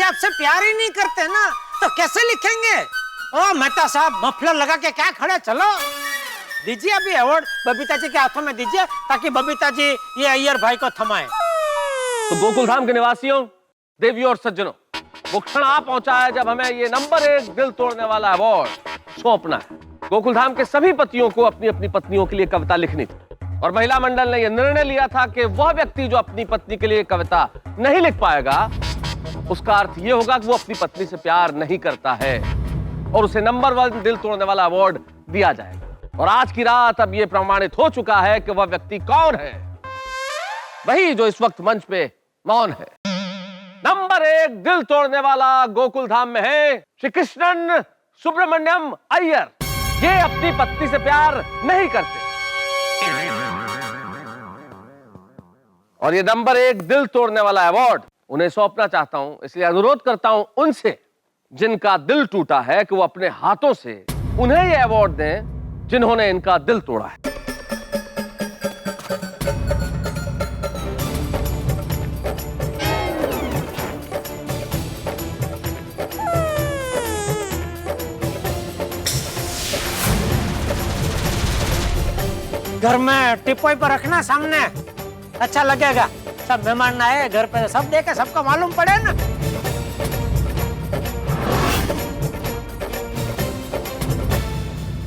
आपसे प्यार ही नहीं करते ना तो कैसे लिखेंगे? ओ मेहता साहब, मफलर लगा के क्या खड़े, चलो दीजिए अभी अवार्ड बबीता जी के हाथों में दीजिए, ताकि बबीता जी ये अय्यर भाई को थमाए। तो गोकुल धाम के निवासियों, देवियों और सज्जनों, वो क्षण आ पहुंचा है जब हमें ये नंबर 1 दिल तोड़ने वाला अवार्ड सौंपना है। गोकुल धाम के सभी पतियों को अपनी अपनी पत्नियों के लिए कविता लिखनी थी, और महिला मंडल ने यह निर्णय लिया था कि वह व्यक्ति जो अपनी पत्नी के लिए कविता नहीं लिख पाएगा, उसका अर्थ यह होगा कि वो अपनी पत्नी से प्यार नहीं करता है, और उसे नंबर 1 दिल तोड़ने वाला अवार्ड दिया जाएगा। और आज की रात अब यह प्रमाणित हो चुका है कि वह व्यक्ति कौन है, वही जो इस वक्त मंच पे मौन है। नंबर 1 दिल तोड़ने वाला गोकुल धाम में है श्री कृष्णन सुब्रमण्यम अय्यर। ये अपनी पत्नी से प्यार नहीं करते, और ये नंबर 1 दिल तोड़ने वाला अवार्ड उन्हें सौंपना चाहता हूं। इसलिए अनुरोध करता हूं उनसे जिनका दिल टूटा है कि वो अपने हाथों से उन्हें यह अवार्ड दें जिन्होंने इनका दिल तोड़ा है। घर में टिपोई पर रखना सामने, अच्छा लगेगा। सब मेहमान आए घर पे, सब देखे, सबको मालूम पड़े ना।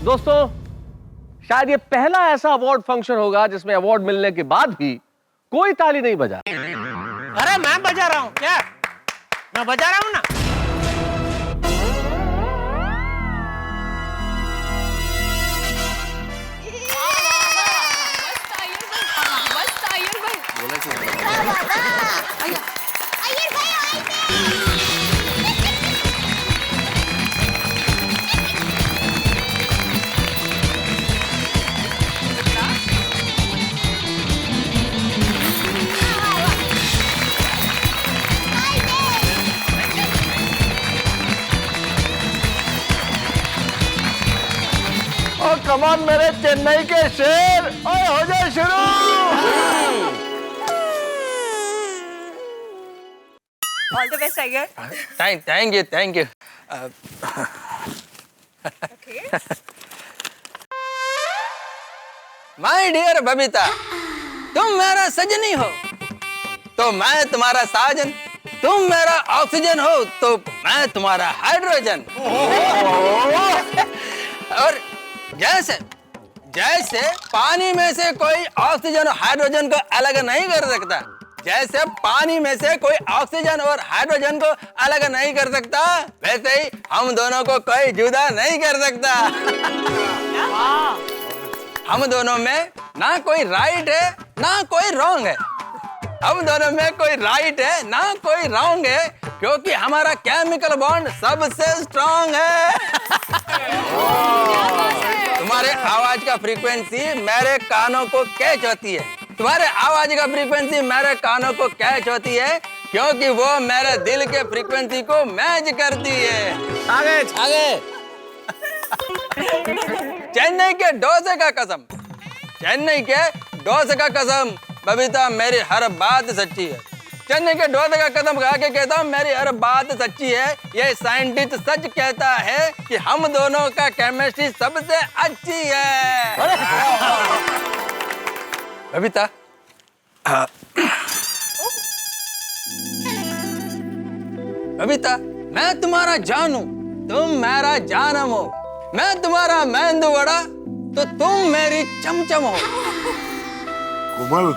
दोस्तों, शायद ये पहला ऐसा अवार्ड फंक्शन होगा जिसमें अवार्ड मिलने के बाद भी कोई ताली नहीं बजा। अरे मैं बजा रहा हूँ क्या? मैं बजा रहा हूँ ना। कमान मेरे चेन्नई के शेर, और हो जाए शुरू। All the best, Tiger. Thank you. Okay. My dear Babita, तुम मेरा सजनी हो तो मैं तुम्हारा साजन, तुम मेरा ऑक्सीजन हो तो मैं तुम्हारा हाइड्रोजन। और जैसे पानी में से कोई ऑक्सीजन और हाइड्रोजन को अलग नहीं कर सकता, जैसे पानी में से कोई ऑक्सीजन और हाइड्रोजन को अलग नहीं कर सकता, वैसे ही हम दोनों को कोई जुदा नहीं कर सकता। हम दोनों में ना कोई राइट है ना कोई रॉन्ग है, हम दोनों में कोई राइट है ना कोई रॉन्ग है, क्योंकि हमारा केमिकल बॉन्ड सबसे स्ट्रॉन्ग है। तुम्हारे आवाज का फ्रीक्वेंसी मेरे कानों को कैच होती है, तुम्हारे आवाज का फ्रीक्वेंसी मेरे कानों को कैच होती है, क्योंकि वो मेरे दिल के फ्रीक्वेंसी को मैच करती है। आगे चेन्नई के डोसे का कसम, चेन्नई के डोसे का कसम, बबीता मेरी हर बात सच्ची है। चेन्नई के डोसे का कसम खा के कहता हूँ मेरी हर बात सच्ची है। ये साइंटिस्ट सच कहता है कि हम दोनों का केमिस्ट्री सबसे अच्छी है। बबीता, बबीता, मैं तुम्हारा जान हूँ, तुम मेरा जानम हो, मैं तुम्हारा मेंदू वड़ा तो तुम मेरी चमचम हो। कोमल,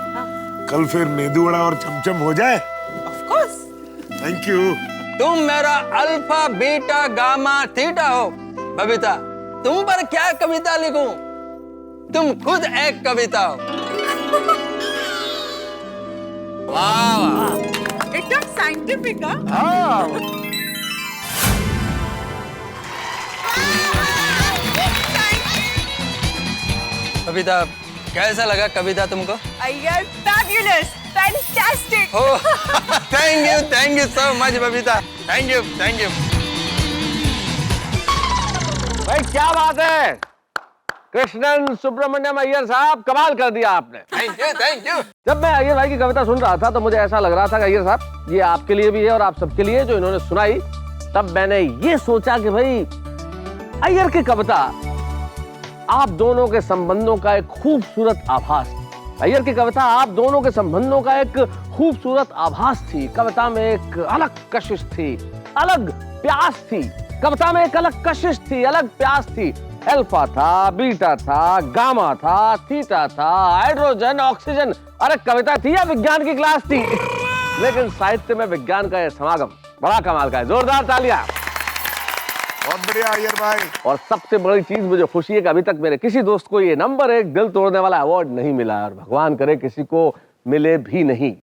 कल फिर मेंदू वड़ा और चमचम हो जाए। Of course. Thank you. तुम मेरा अल्फा बीटा गामा थीटा हो। बबीता, तुम पर क्या कविता लिखूं, तुम खुद एक कविता हो। वाह, एकदम साइंटिफिक। बबीता, कैसा लगा कविता तुमको? Aiyar, fabulous, fantastic. Thank you so much Babita, thank you. भाई क्या बात है, कृष्णन सुब्रमण्यम अय्यर साहब, कमाल कर दिया आपने। Thank you, thank you. जब मैं अय्यर भाई की कविता सुन रहा था तो मुझे ऐसा लग रहा था कि अय्यर साहब ये आपके लिए भी है और आप सबके लिए जो इन्होंने सुनाई, तब मैंने ये सोचा कि भाई अय्यर की कविता आप दोनों के संबंधों का एक खूबसूरत आभास थी। अय्यर की कविता आप दोनों के संबंधों का एक खूबसूरत आभास थी। कविता में एक अलग कशिश थी, अलग प्यास थी। कविता में एक अलग कशिश थी, अलग प्यास थी। अल्फा था, बीटा था, गामा था, थीटा था, हाइड्रोजन, ऑक्सीजन। अरे कविता थी या विज्ञान की क्लास थी? लेकिन साहित्य में विज्ञान का यह समागम बड़ा कमाल का है। जोरदार तालियां। बहुत बढ़िया अय्यर भाई। और सबसे बड़ी चीज मुझे खुशी है कि अभी तक मेरे किसी दोस्त को ये नंबर 1 दिल तोड़ने वाला अवार्ड नहीं मिला और भगवान करे किसी को मिले भी नहीं।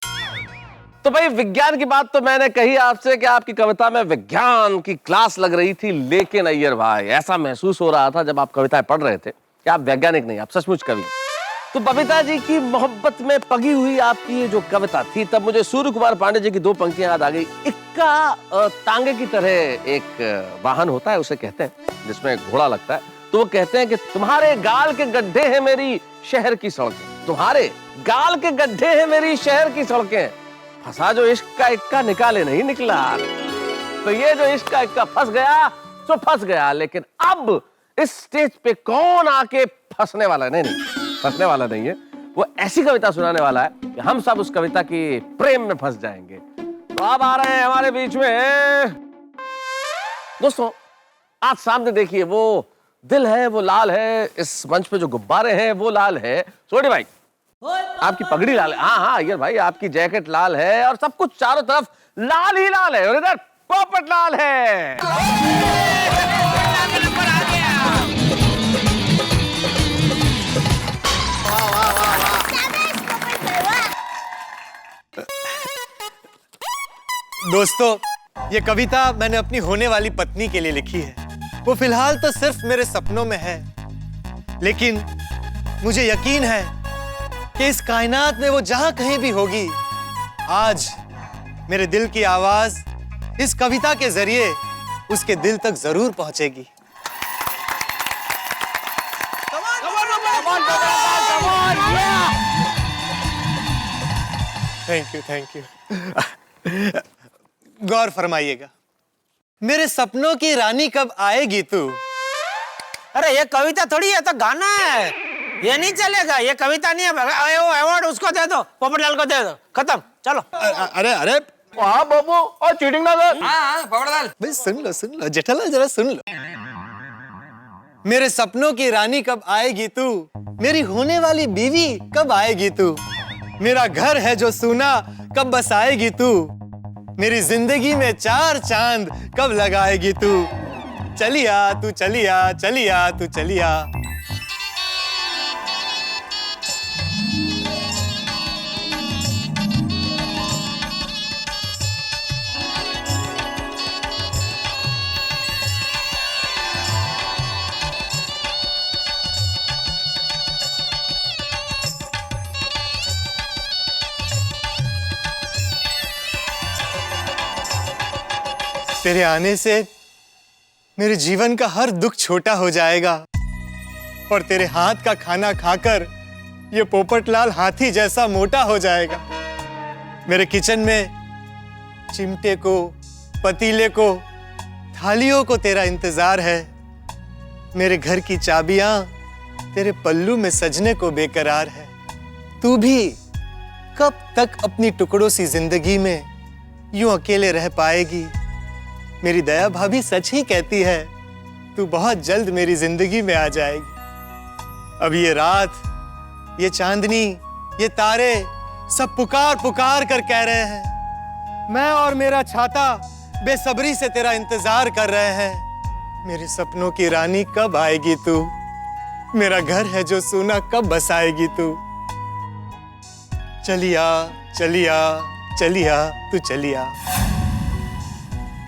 तो भाई विज्ञान की बात तो मैंने कही आपसे कि आपकी कविता में विज्ञान की क्लास लग रही थी, लेकिन अय्यर भाई ऐसा महसूस हो रहा था जब आप कविताएं पढ़ रहे थे कि आप वैज्ञानिक नहीं, आप सचमुच कवि। तो बबीता जी की मोहब्बत में पगी हुई आपकी ये जो कविता थी, तब मुझे सूर्य कुमार पांडे जी की 2 पंक्तियां याद आ गई। इक्का तांगे की तरह एक वाहन होता है, उसे कहते हैं, जिसमें घोड़ा लगता है। तो वो कहते हैं कि तुम्हारे गाल के गड्ढे हैं मेरी शहर की सड़कें, तुम्हारे गाल के गड्ढे हैं मेरी शहर की सड़कें, फंसा जो इश्क का इक्का निकाले नहीं निकला। तो ये जो इश्क का इक्का फंस गया तो फंस गया, लेकिन अब इस स्टेज पे कौन आके फंसने वाला है? नहीं, फंसने वाला नहीं है, वो ऐसी कविता सुनाने वाला है कि हम सब उस कविता की प्रेम में फंस जाएंगे। तो अब आ रहे हैं हमारे बीच में दोस्तों, आज सामने देखिए, वो दिल है, वो लाल है, इस मंच पे जो गुब्बारे हैं वो लाल है। सोनी भाई आपकी पगड़ी लाल है, हाँ अय्यर भाई आपकी जैकेट लाल है, और सब कुछ चारों तरफ लाल ही लाल है, और इधर पोपट लाल है। दोस्तों, ये कविता मैंने अपनी होने वाली पत्नी के लिए लिखी है। वो फिलहाल तो सिर्फ मेरे सपनों में है, लेकिन मुझे यकीन है कि इस कायनात में वो जहां कहीं भी होगी, आज मेरे दिल की आवाज इस कविता के जरिए उसके दिल तक जरूर पहुंचेगी। Thank you. गौर फरमाइएगा, मेरे सपनों की रानी कब आएगी तू। अरे ये कविता थोड़ी है, तो गाना है, ये नहीं चलेगा, ये कविता नहीं है। वो अवार्ड उसको दे दो, पोपटलाल को दे दो, खत्म, चलो। अरे अरे हाँ बाबू, और चीटिंग ना कर। हाँ पोपटलाल, भाई सुन लो जेठालाल, जरा सुन लो। मेरे सपनों की रानी कब आएगी तू, मेरी होने वाली बीवी कब आएगी तू, मेरा घर है जो सूना कब बसाएगी तू, मेरी जिंदगी में 4 चांद कब लगाएगी तू, चलिया तू चलिया, चलिया तू चलिया। तेरे आने से मेरे जीवन का हर दुख छोटा हो जाएगा, और तेरे हाथ का खाना खाकर ये पोपटलाल हाथी जैसा मोटा हो जाएगा। मेरे किचन में चिमटे को, पतीले को, थालियों को तेरा इंतजार है। मेरे घर की चाबियां तेरे पल्लू में सजने को बेकरार है। तू भी कब तक अपनी टुकड़ों सी जिंदगी में यूं अकेले रह पाएगी। मेरी दया भाभी सच ही कहती है, तू बहुत जल्द मेरी जिंदगी में आ जाएगी। अब ये रात, ये चांदनी, ये तारे सब पुकार पुकार कर कह रहे हैं, मैं और मेरा छाता बेसब्री से तेरा इंतजार कर रहे हैं। मेरे सपनों की रानी कब आएगी तू, मेरा घर है जो सूना कब बसाएगी तू, चलिया चलिया चलिया तू चलिया।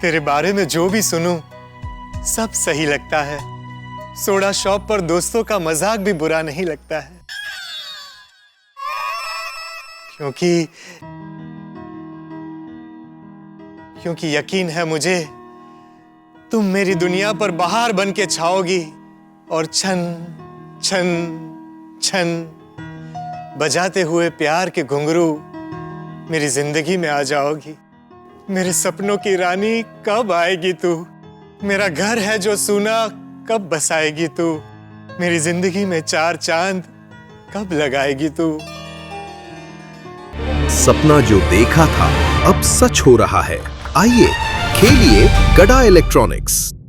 तेरे बारे में जो भी सुनूं सब सही लगता है। सोडा शॉप पर दोस्तों का मजाक भी बुरा नहीं लगता है, क्योंकि यकीन है मुझे, तुम मेरी दुनिया पर बहार बन के छाओगी और क्षण छन छन बजाते हुए प्यार के घुंघरू मेरी जिंदगी में आ जाओगी। मेरे सपनों की रानी कब आएगी तू? मेरा घर है जो सूना कब बसाएगी तू? मेरी जिंदगी में 4 चांद कब लगाएगी तू? सपना जो देखा था अब सच हो रहा है। आइए खेलिए गड़ा इलेक्ट्रॉनिक्स।